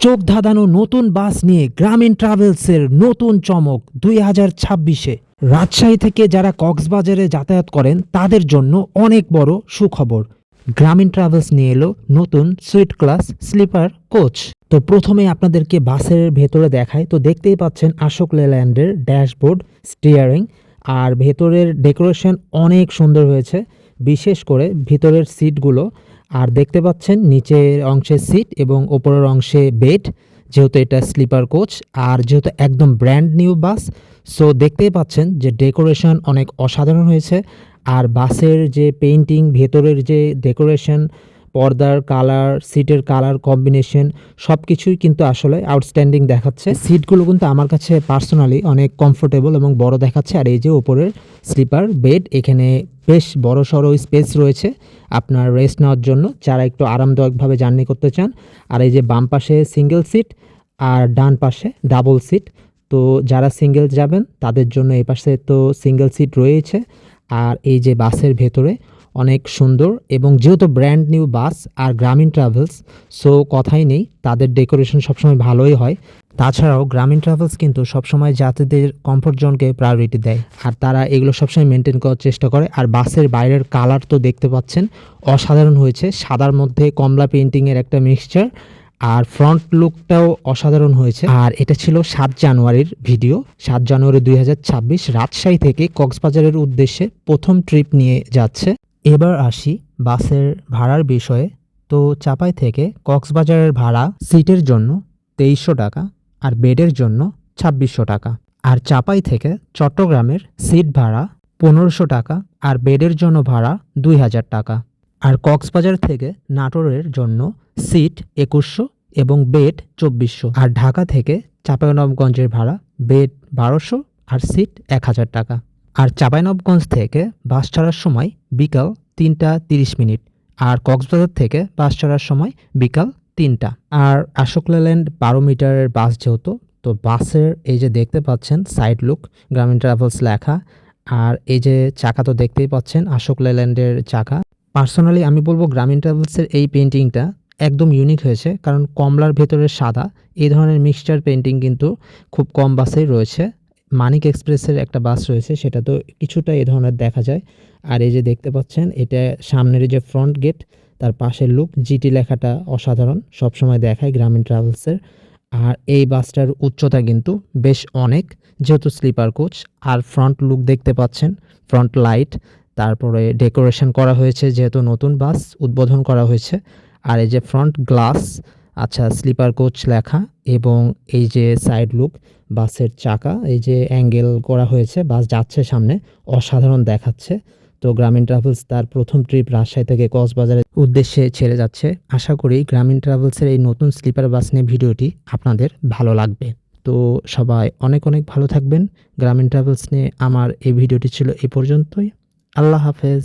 চোখ ধাঁধানো নতুন বাস নিয়ে গ্রামীণ ট্রাভেলসের নতুন চমক 2026-এ রাজশাহী থেকে যারা কক্সবাজারে যাতায়াত করেন তাদের জন্য অনেক বড় সুখবর। গ্রামীণ ট্রাভেলস নিয়ে এলো নতুন সুইট ক্লাস স্লিপার কোচ। তো প্রথমে আপনাদেরকে বাসের ভেতরে দেখায়। তো দেখতেই পাচ্ছেন অশোক লেল্যান্ডের ড্যাশবোর্ড, স্টিয়ারিং আর ভেতরের ডেকোরেশন অনেক সুন্দর হয়েছে, বিশেষ করে ভিতরের সিটগুলো। আর দেখতে পাচ্ছেন নিচের অংশে সিট এবং ওপরের অংশে বেড, যেহেতু এটা স্লিপার কোচ আর যেহেতু একদম ব্র্যান্ড নিউ বাস, সো দেখতেই পাচ্ছেন যে ডেকোরেশন অনেক অসাধারণ হয়েছে। আর বাসের যে পেইন্টিং, ভেতরের যে ডেকোরেশন, পর্দার কালার, সিটের কালার কম্বিনেশন সব কিছুই কিন্তু আসলে আউটস্ট্যান্ডিং দেখাচ্ছে। সিটগুলো কিন্তু আমার কাছে পার্সোনালি অনেক কমফোর্টেবল এবং বড় দেখাচ্ছে। আর এই যে ওপরের স্লিপার বেড, এখানে বেশ বড় সড়ো স্পেস রয়েছে আপনার রেস্ট নেওয়ার জন্য যারা একটু আরামদায়কভাবে জার্নি করতে চান। আর এই যে বাম পাশে সিঙ্গেল সিট আর ডান পাশে ডাবল সিট। তো যারা সিঙ্গেল যাবেন তাদের জন্য এই পাশে তো সিঙ্গেল সিট রয়েছে। আর এই যে বাসের ভেতরে অনেক সুন্দর, এবং যেহেতু ব্র্যান্ড নিউ বাস আর গ্রামীণ ট্রাভেলস, সো কথাই নেই, তাদের ডেকোরেশন সবসময় ভালোই হয়। তাছাড়াও গ্রামীণ ট্রাভেলস কিন্তু সবসময় যাত্রীদের কমফোর্ট জোনকে প্রায়োরিটি দেয়, আর তারা এগুলো সবসময় মেনটেন করার চেষ্টা করে। আর বাসের বাইরের কালার তো দেখতে পাচ্ছেন অসাধারণ হয়েছে, সাদার মধ্যে কমলা পেইন্টিংয়ের একটা মিক্সচার। আর ফ্রন্ট লুকটাও অসাধারণ হয়েছে। আর এটা ছিল 7 জানুয়ারির ভিডিও। 7 জানুয়ারি 2026 রাজশাহী থেকে কক্সবাজারের উদ্দেশ্যে প্রথম ট্রিপ নিয়ে যাচ্ছে। এবার আসি বাসের ভাড়ার বিষয়ে। তো চাপাই থেকে কক্সবাজারের ভাড়া সিটের জন্য 2300 টাকা আর বেডের জন্য 2600 টাকা। আর চাপাই থেকে চট্টগ্রামের সিট ভাড়া 1500 টাকা আর বেডের জন্য ভাড়া 2000 টাকা। আর কক্সবাজার থেকে নাটোরের জন্য সিট 2100 এবং বেড 2400। আর ঢাকা থেকে চাঁপাইনবাবগঞ্জের ভাড়া বেড 1200 আর সিট 1000 টাকা। আর চাঁপাইনবাবগঞ্জ থেকে বাস ছাড়ার সময় বিকাল 3টা 30 মিনিট, আর কক্সবাজার থেকে বাস ছাড়ার সময় বিকাল 3টা। আর অশোক লেল্যান্ড 12 মিটারের বাস যেহেতু, তো বাসের এই যে দেখতে পাচ্ছেন সাইড লুক গ্রামীণ ট্রাভেলস লেখা, আর এই যে চাকা তো দেখতেই পাচ্ছেন অশোক লেল্যান্ডের চাকা। পার্সোনালি আমি বলবো গ্রামীণ ট্রাভেলসের এই পেইন্টিংটা একদম ইউনিক হয়েছে, কারণ কমলার ভেতরে সাদা এই ধরনের মিক্সচার পেইন্টিং কিন্তু খুব কম বাসেই রয়েছে। মানিক এক্সপ্রেসের একটা বাস রয়েছে, সেটা তো কিছুটা এই ধরনের দেখা যায়। আর এই যে দেখতে পাচ্ছেন এটা সামনের যে ফ্রন্ট গেট, তার পাশের লুক জিটি লেখাটা অসাধারণ, সবসময় দেখায় গ্রামীণ ট্রাভেলসের। আর এই বাসটার উচ্চতা কিন্তু বেশ অনেক, যেহেতু স্লিপার কোচ। আর ফ্রন্ট লুক দেখতে পাচ্ছেন, ফ্রন্ট লাইট, তারপরে ডেকোরেশন করা হয়েছে যেহেতু নতুন বাস উদ্বোধন করা হয়েছে। আর এই যে ফ্রন্ট গ্লাস, আচ্ছা স্লিপার কোচ লেখা, এবং এই যে সাইড লুক বাসের চাকা, এই যে অ্যাঙ্গেল করা হয়েছে, বাস যাচ্ছে সামনে, অসাধারণ দেখাচ্ছে। তো গ্রামীণ ট্রাভেলস তার প্রথম ট্রিপ রাজশাহী থেকে কক্সবাজারের উদ্দেশ্যে ছেড়ে যাচ্ছে। আশা করি গ্রামীণ ট্রাভেলসের এই নতুন স্লিপার বাস নিয়ে ভিডিওটি আপনাদের ভালো লাগবে। তো সবাই অনেক অনেক ভালো থাকবেন। গ্রামীণ ট্রাভেলস নিয়ে আমার এই ভিডিওটি ছিল এই পর্যন্তই। আল্লাহ হাফেজ।